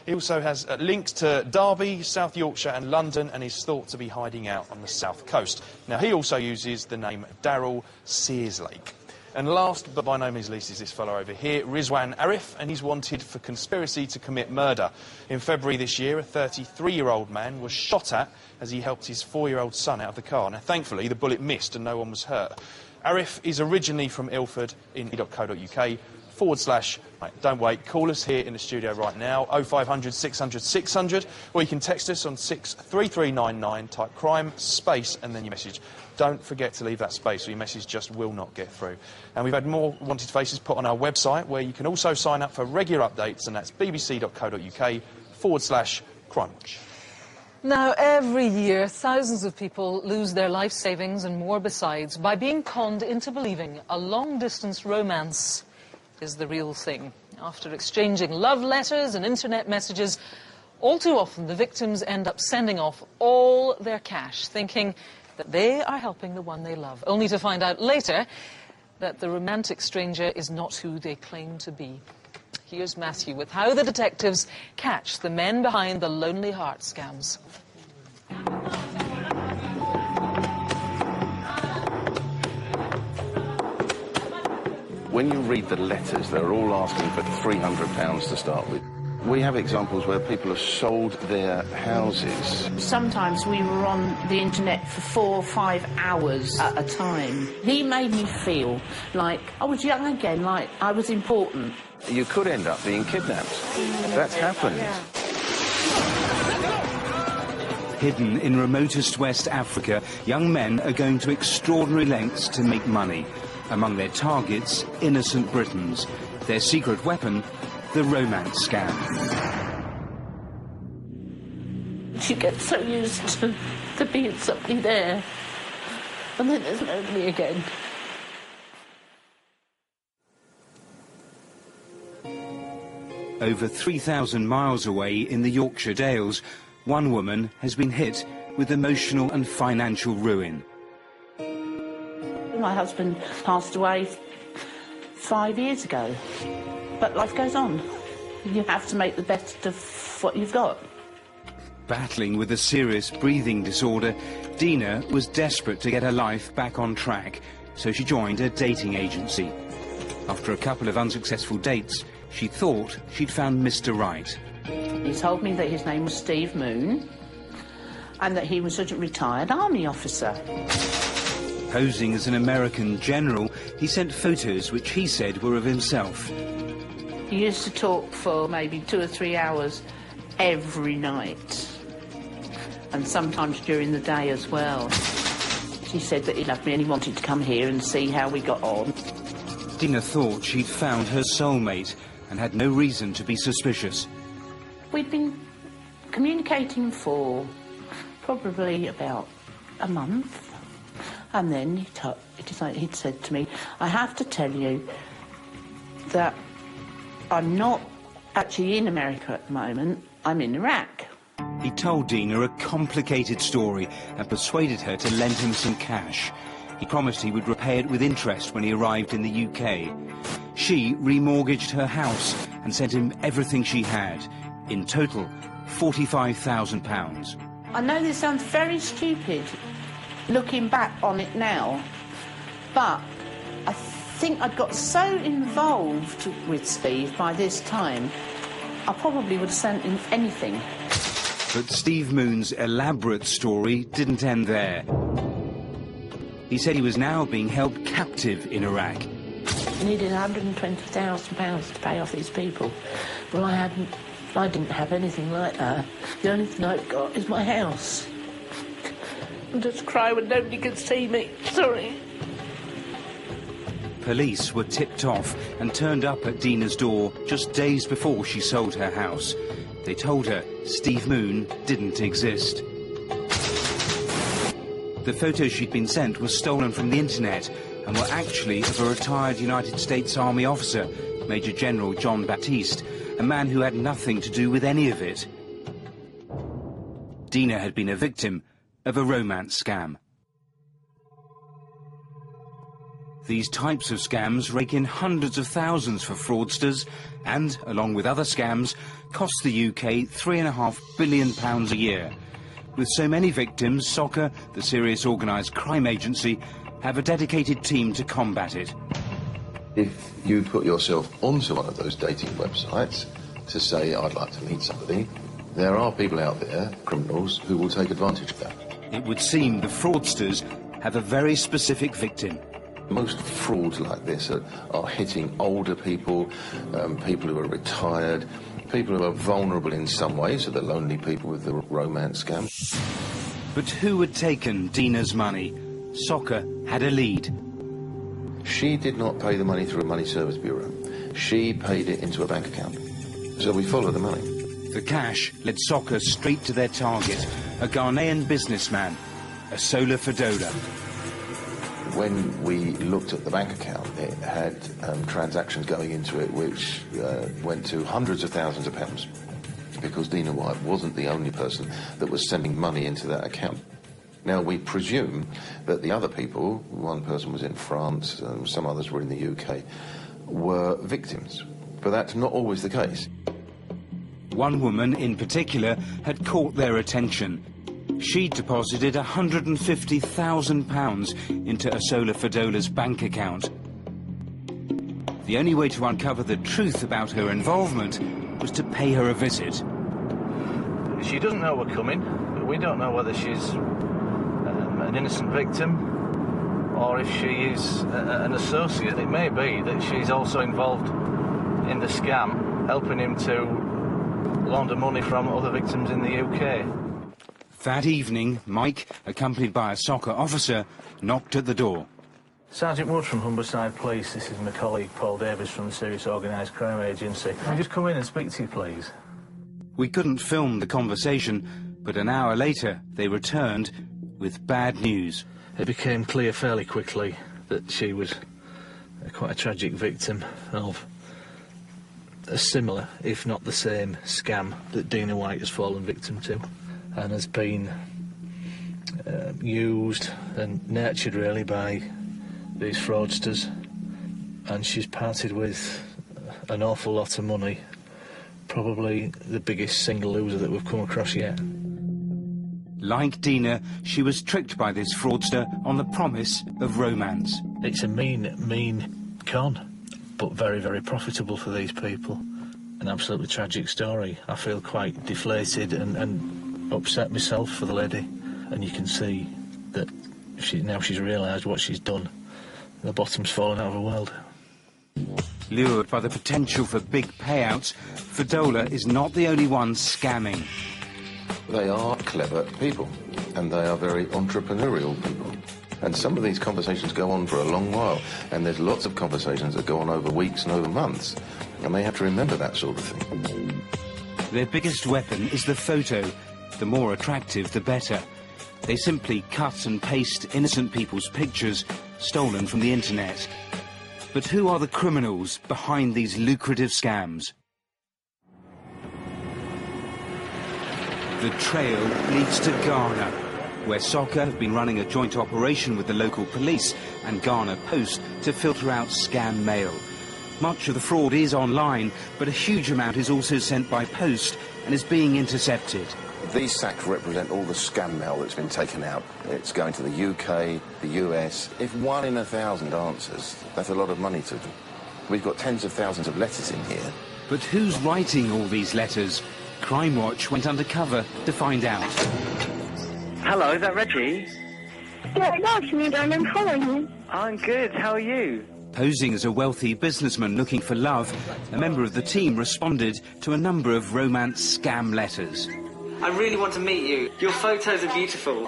Speaker 4: He also has links to Derby, South Yorkshire and London, and is thought to be hiding out on the south coast. Now, he also uses the name Daryl Searslake. And last, but by no means least, is this fellow over here, Rizwan Arif, and he's wanted for conspiracy to commit murder. In February this year, a 33-year-old man was shot at as he helped his 4-year-old son out of the car. Now, thankfully, the bullet missed and no one was hurt. Arif is originally from Ilford in .co.uk. / don't wait, call us here in the studio right now, 0500 600 600, or you can text us on 63399, type crime, space, and then your message. Don't forget to leave that space or your message just will not get through. And we've had more wanted faces put on our website, where you can also sign up for regular updates, and that's bbc.co.uk / Crimewatch.
Speaker 1: Now, every year, thousands of people lose their life savings and more besides by being conned into believing a long-distance romance is the real thing. After exchanging love letters and internet messages, all too often the victims end up sending off all their cash, thinking that they are helping the one they love, only to find out later that the romantic stranger is not who they claim to be. Here's Matthew with how the detectives catch the men behind the Lonely Heart scams.
Speaker 6: When you read the letters, they're all asking for £300 to start with. We have examples where people have sold their houses.
Speaker 14: Sometimes we were on the internet for 4 or 5 hours at a time. He made me feel like I was young again, like I was important.
Speaker 6: You could end up being kidnapped. That's happened.
Speaker 5: Hidden in remotest West Africa, young men are going to extraordinary lengths to make money. Among their targets, innocent Britons. Their secret weapon, the romance scam.
Speaker 14: You get so used to being somebody there, and then there's nobody again.
Speaker 5: Over 3,000 miles away in the Yorkshire Dales, one woman has been hit with emotional and financial ruin.
Speaker 14: My husband passed away 5 years ago, but life goes on. You have to make the best of what you've got.
Speaker 5: Battling with a serious breathing disorder, Dina was desperate to get her life back on track, so she joined a dating agency. After a couple of unsuccessful dates, she thought she'd found Mr. Right.
Speaker 14: He told me that his name was Steve Moon and that he was a retired army officer.
Speaker 5: Posing as an American general, he sent photos which he said were of himself.
Speaker 14: He used to talk for maybe 2 or 3 hours every night, and sometimes during the day as well. He said that he loved me and he wanted to come here and see how we got on.
Speaker 5: Dina thought she'd found her soulmate and had no reason to be suspicious.
Speaker 14: We'd been communicating for probably about a month. And then he'd said to me, I have to tell you that I'm not actually in America at the moment, I'm in Iraq.
Speaker 5: He told Dina a complicated story and persuaded her to lend him some cash. He promised he would repay it with interest when he arrived in the UK. She remortgaged her house and sent him everything she had. In total, £45,000.
Speaker 14: I know this sounds very stupid, looking back on it now, but I think I'd got so involved with Steve by this time, I probably would have sent him anything.
Speaker 5: But Steve Moon's elaborate story didn't end there. He said he was now being held captive in Iraq.
Speaker 14: He needed £120,000 to pay off these people. Well, I didn't have anything like that. The only thing I've got is my house. I just cry when nobody can see me. Sorry.
Speaker 5: Police were tipped off and turned up at Dina's door just days before she sold her house. They told her Steve Moon didn't exist. The photos she'd been sent were stolen from the internet and were actually of a retired United States Army officer Major General John Baptiste, a man who had nothing to do with any of it. Dina had been a victim of a romance scam. These types of scams rake in hundreds of thousands for fraudsters and, along with other scams, cost the UK £3.5 billion a year. With so many victims, SOCA, the Serious Organised Crime Agency, have a dedicated team to combat it.
Speaker 6: If you put yourself onto one of those dating websites to say, I'd like to meet somebody, there are people out there, criminals, who will take advantage of that.
Speaker 5: It would seem the fraudsters have a very specific victim.
Speaker 6: Most frauds like this are hitting older people, people who are retired, people who are vulnerable in some ways, so the lonely people with the romance scam.
Speaker 5: But who had taken Dina's money? SOCA had a lead.
Speaker 6: She did not pay the money through a money service bureau. She paid it into a bank account. So we followed the money.
Speaker 5: The cash led SOCA straight to their target, a Ghanaian businessman, Asola Fadola.
Speaker 6: When we looked at the bank account, it had transactions going into it which went to hundreds of thousands of pounds, because Dina White wasn't the only person that was sending money into that account. Now, we presume that the other people, one person was in France, some others were in the UK, were victims. But that's not always the case.
Speaker 5: One woman in particular had caught their attention. She deposited £150,000 into Asola Fadola's bank account. The only way to uncover the truth about her involvement was to pay her a visit.
Speaker 7: She doesn't know we're coming. We don't know whether she's an innocent victim or if she is an associate. It may be that she's also involved in the scam, helping him to launder money from other victims in the UK.
Speaker 5: That evening, Mike, accompanied by a SOCA officer, knocked at the door.
Speaker 7: Sergeant Wood from Humberside Police. This is my colleague Paul Davis from the Serious Organised Crime Agency. Can I just come in and speak to you, please?
Speaker 5: We couldn't film the conversation, but an hour later they returned with bad news.
Speaker 7: It became clear fairly quickly that she was quite a tragic victim of a similar, if not the same, scam that Dina White has fallen victim to, and has been used and nurtured really by these fraudsters, and she's parted with an awful lot of money, probably the biggest single loser that we've come across yet.
Speaker 5: Like Dina, she was tricked by this fraudster on the promise of romance.
Speaker 7: It's a mean con, but very, very profitable for these people. An absolutely tragic story. I feel quite deflated and upset myself for the lady, and you can see that now she's realised what she's done. The bottom's fallen out of her world.
Speaker 5: Lured by the potential for big payouts, Fadola is not the only one scamming.
Speaker 6: They are clever people, and they are very entrepreneurial people. And some of these conversations go on for a long while, and there's lots of conversations that go on over weeks and over months, and they have to remember that sort of thing.
Speaker 5: Their biggest weapon is the photo. The more attractive, the better. They simply cut and paste innocent people's pictures stolen from the internet. But who are the criminals behind these lucrative scams? The trail leads to Ghana, where SOCA have been running a joint operation with the local police and Ghana Post to filter out scam mail. Much of the fraud is online, but a huge amount is also sent by post and is being intercepted.
Speaker 6: These sacks represent all the scam mail that's been taken out. It's going to the UK, the US. If 1 in 1,000 answers, that's a lot of money to them. We've got tens of thousands of letters in here.
Speaker 5: But who's writing all these letters? Crimewatch went undercover to find out.
Speaker 8: Hello, is that Reggie?
Speaker 19: Yeah, that's me, darling. I'm following you.
Speaker 8: I'm good. How are you?
Speaker 5: Posing as a wealthy businessman looking for love, a member of the team responded to a number of romance scam letters.
Speaker 8: I really want to meet you. Your photos are beautiful.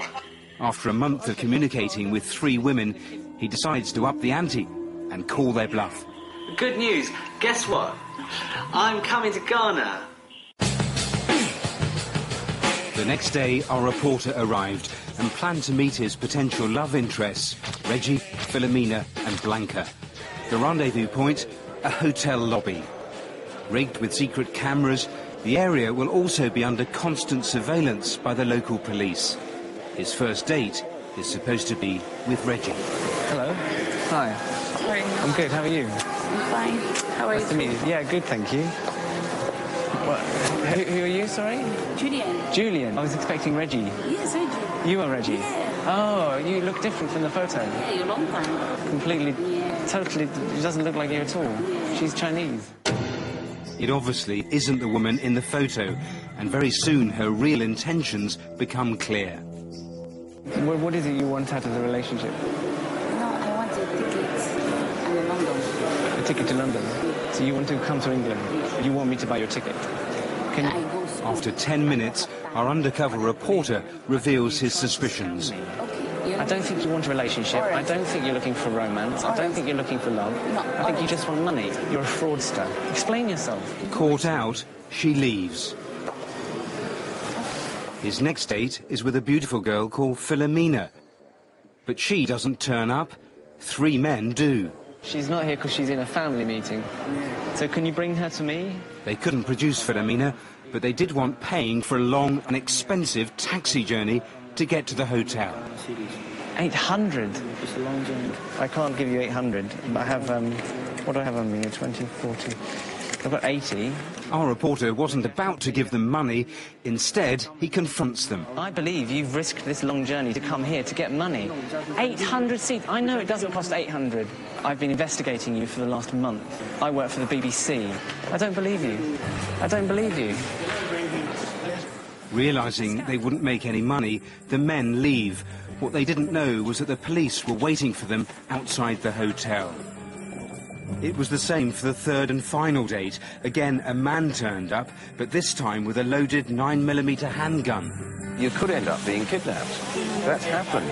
Speaker 5: After a month of communicating with 3 women, he decides to up the ante and call their bluff.
Speaker 8: Good news. Guess what? I'm coming to Ghana.
Speaker 5: The next day, our reporter arrived and planned to meet his potential love interests, Reggie, Philomena and Blanca. The rendezvous point, a hotel lobby. Rigged with secret cameras, the area will also be under constant surveillance by the local police. His first date is supposed to be with Reggie.
Speaker 9: Hello. Hi.
Speaker 15: Hi.
Speaker 9: I'm good. How are you?
Speaker 15: I'm fine. How are
Speaker 9: Nice to meet you. Yeah, good, thank you. What? Who are you, sorry?
Speaker 15: Julian.
Speaker 9: Julian. I was expecting Reggie.
Speaker 15: Yes, Reggie.
Speaker 9: You are Reggie?
Speaker 15: Yeah.
Speaker 9: Oh, you look different from the photo.
Speaker 15: Yeah, you're long time.
Speaker 9: Completely,
Speaker 15: Yeah.
Speaker 9: totally, it doesn't look like you at all.
Speaker 15: Yeah.
Speaker 9: She's Chinese.
Speaker 5: It obviously isn't the woman in the photo, and very soon her real intentions become clear.
Speaker 9: What is it you want out of the relationship?
Speaker 15: No, I want a ticket. I'm in London.
Speaker 9: A ticket to London? So you want to come to England? You want me to buy your ticket? Can you...
Speaker 5: After 10 minutes, our undercover reporter reveals his suspicions.
Speaker 9: I don't think you want a relationship. I don't think you're looking for romance. I don't think you're looking for love. I think you just want money. You're a fraudster. Explain yourself.
Speaker 5: Caught out, she leaves. His next date is with a beautiful girl called Philomena. But she doesn't turn up. 3 men do.
Speaker 9: She's not here because she's in a family meeting. So can you bring her to me?
Speaker 5: They couldn't produce Philomena, but they did want paying for a long and expensive taxi journey to get to the hotel.
Speaker 9: 800? It's a long journey. I can't give you 800. I have, what do I have on me? 20, 40. I've got 80.
Speaker 5: Our reporter wasn't about to give them money. Instead, he confronts them.
Speaker 9: I believe you've risked this long journey to come here to get money. 800 seats. I know it doesn't cost 800. I've been investigating you for the last month. I work for the BBC. I don't believe you. I don't believe you.
Speaker 5: Realising they wouldn't make any money, the men leave. What they didn't know was that the police were waiting for them outside the hotel. It was the same for the third and final date. Again, a man turned up, but this time with a loaded 9mm handgun.
Speaker 6: You could end up being kidnapped. That's happened.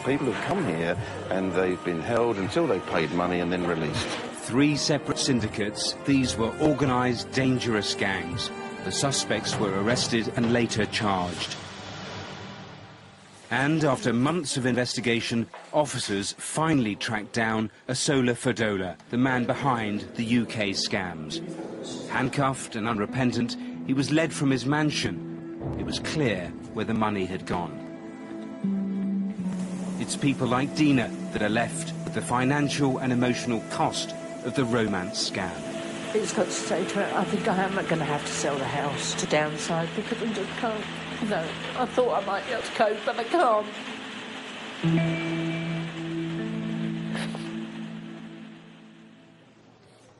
Speaker 6: People have come here and they've been held until they've paid money and then released.
Speaker 5: 3 separate syndicates. These were organised, dangerous gangs. The suspects were arrested and later charged. And after months of investigation, officers finally tracked down Asola Fodola, the man behind the UK scams. Handcuffed and unrepentant, he was led from his mansion. It was clear where the money had gone. It's people like Dina that are left with the financial and emotional cost of the romance scam.
Speaker 14: It's got to say to her, I think I am going to have to sell the house to downsize because I just can't. No, I thought I might be able to cope, but I can't.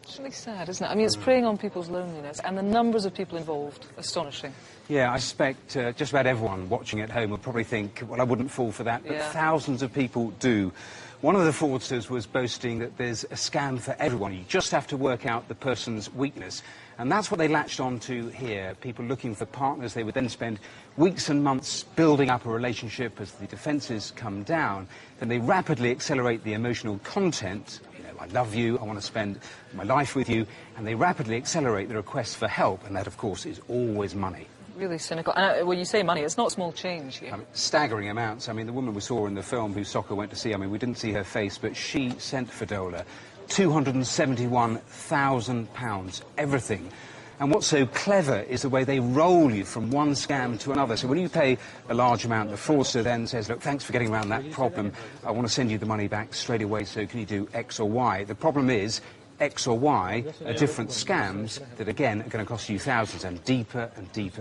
Speaker 1: It's really sad, isn't it? I mean, it's preying on people's loneliness, and the numbers of people involved, astonishing.
Speaker 5: Yeah, I suspect just about everyone watching at home would probably think, well, I wouldn't fall for that, but thousands of people do. One of the fraudsters was boasting that there's a scam for everyone. You just have to work out the person's weakness. And that's what they latched on to here. People looking for partners. They would then spend weeks and months building up a relationship as the defences come down. Then they rapidly accelerate the emotional content. You know, I love you, I want to spend my life with you. And they rapidly accelerate the request for help. And that, of course, is always money.
Speaker 1: Really cynical. And when you say money, it's not small change here.
Speaker 5: I mean, staggering amounts. I mean, the woman we saw in the film who Soccer went to see, I mean, we didn't see her face, but she sent Fodola £271,000, everything. And what's so clever is the way they roll you from one scam to another. So when you pay a large amount, the fraudster then says, look, thanks for getting around that problem. I want to send you the money back straight away, so can you do X or Y? The problem is, X or Y are different scams that, again, are going to cost you thousands, and deeper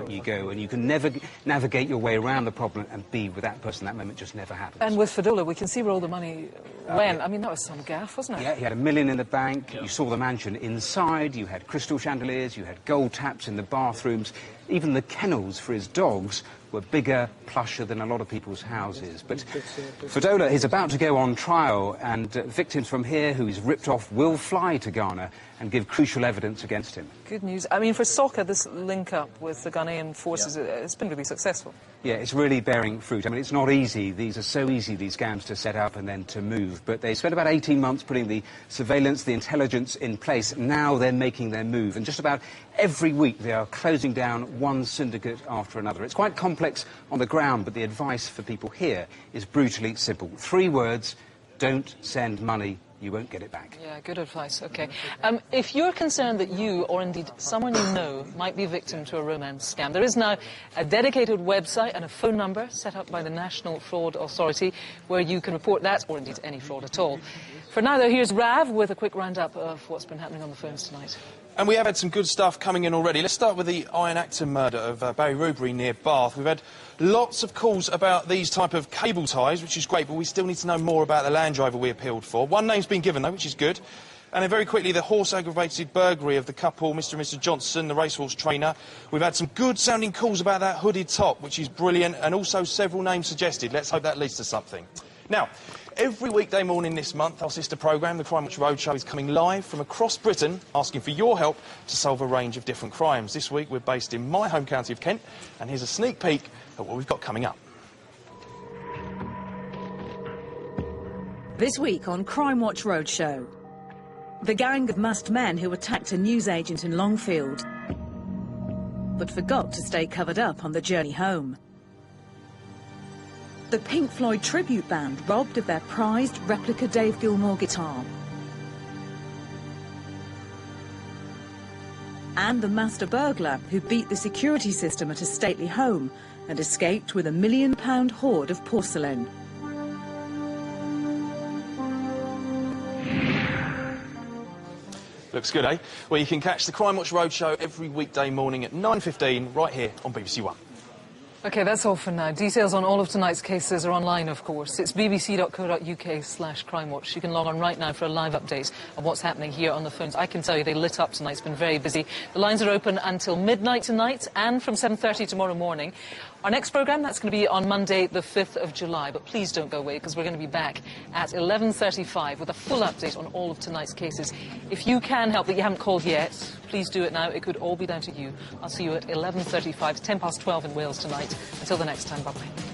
Speaker 5: you go, and you can never navigate your way around the problem and be with that person. That moment just never happens.
Speaker 1: And with Fodola, we can see where all the money went. I mean, that was some gaff, wasn't it?
Speaker 5: Yeah, he had $1 million in the bank. You saw the mansion inside. You had crystal chandeliers. You had gold taps in the bathrooms. Even the kennels for his dogs were bigger, plusher than a lot of people's houses. But Fodola is about to go on trial, and victims from here who he's ripped off will fly to Ghana and give crucial evidence against him.
Speaker 1: Good news. I mean, for Soccer, this link-up with the Ghanaian forces, it's been really successful.
Speaker 5: Yeah, it's really bearing fruit. I mean, it's not easy. These are so easy, these scams, to set up and then to move. But they spent about 18 months putting the surveillance, the intelligence in place. Now they're making their move. And just about every week they are closing down one syndicate after another. It's quite complex on the ground, but the advice for people here is brutally simple. 3 words: don't send money you won't get it back.
Speaker 1: Yeah, good advice. OK. If you're concerned that you, or indeed someone you know, might be victim to a romance scam, there is now a dedicated website and a phone number set up by the National Fraud Authority where you can report that, or indeed any fraud at all. For now, though, here's Rav with a quick roundup of what's been happening on the phones tonight.
Speaker 4: And we have had some good stuff coming in already. Let's start with the Iron Acton murder of Barry Rubery near Bath. We've had lots of calls about these type of cable ties, which is great, but we still need to know more about the Land Rover we appealed for. One name's been given, though, which is good. And then very quickly, the horse-aggravated burglary of the couple, Mr and Mrs Johnson, the racehorse trainer. We've had some good-sounding calls about that hooded top, which is brilliant, and also several names suggested. Let's hope that leads to something. Now, every weekday morning this month, our sister programme, the Crimewatch Roadshow, is coming live from across Britain, asking for your help to solve a range of different crimes. This week, we're based in my home county of Kent, and here's a sneak peek at what we've got coming up.
Speaker 3: This week on Crimewatch Roadshow, the gang of masked men who attacked a newsagent in Longfield, but forgot to stay covered up on the journey home. The Pink Floyd tribute band robbed of their prized replica Dave Gilmour guitar. And the master burglar who beat the security system at a stately home and escaped with £1 million hoard of porcelain.
Speaker 4: Looks good, eh? Well, you can catch the Crimewatch Roadshow every weekday morning at 9:15 right here on BBC One.
Speaker 1: OK, that's all for now. Details on all of tonight's cases are online, of course. It's bbc.co.uk/crimewatch. You can log on right now for a live update on what's happening here on the phones. I can tell you they lit up tonight. It's been very busy. The lines are open until midnight tonight and from 7:30 tomorrow morning. Our next programme, that's going to be on Monday, the 5th of July. But please don't go away, because we're going to be back at 11:35 with a full update on all of tonight's cases. If you can help, but you haven't called yet, please do it now. It could all be down to you. I'll see you at 11:35. It's 12:10 in Wales tonight. Until the next time, bye-bye.